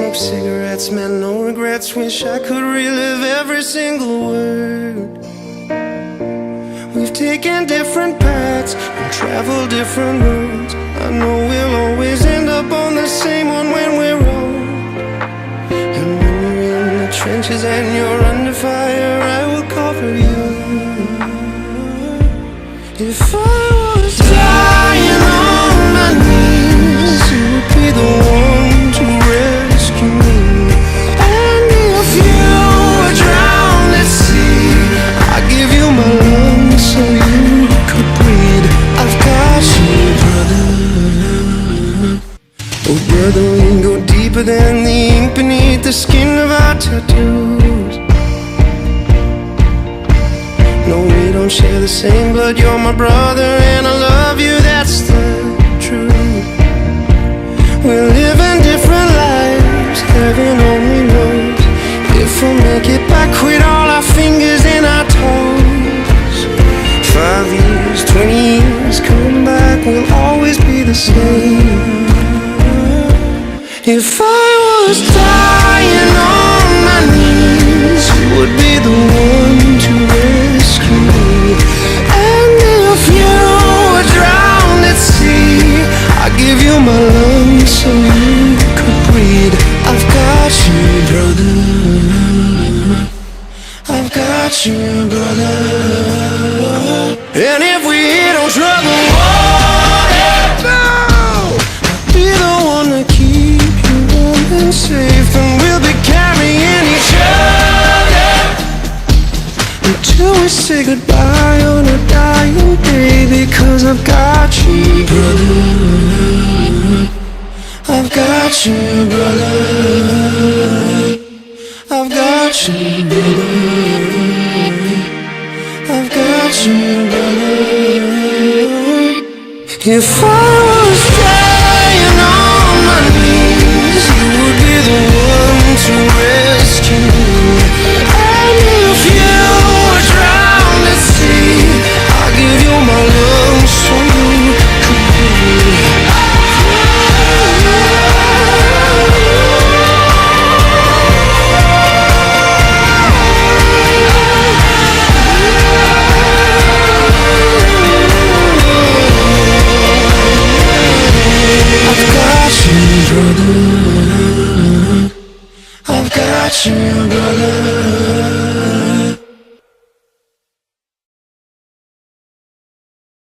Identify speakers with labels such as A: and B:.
A: smoke cigarettes, man, no regrets. Wish I could relive every single word. We've taken different paths and traveled different roads. I know we'll always end up on the same one when we're old. And when you're in the trenches and you're under fire, I will cover you. If I was dying on my knees, you would be the one to rescue me. And if you were drowned at sea, I'd give you my lungs so you could breathe. I've got you, brother. Oh brother, we can go deeper than the ink beneath the skin of our tattoos. No, we don't share the same blood, you're my brother and I love you, that's the truth. We're living different lives, heaven only knows if we'll make it back with all our fingers and our toes. 5 years, 20 years, come back, we'll always be the same. If I was dying on my knees, you would be the one to rescue me. And if you were drowned at sea, I'd give you my lungs so you could breathe. I've got you, brother. I've got you, brother. And if we hit on trouble water, I'll be the one to keep you warm and safe, and we'll be carrying each other until we say goodbye on a dying day. Because I've got you, brother. I've got you, brother. I've got you, brother. I've got you, brother. If I was dying on my knees, you would be the one to rescue me. And if you were drowned at sea, I'll give you my lungs so you could breathe. I've got you, brother.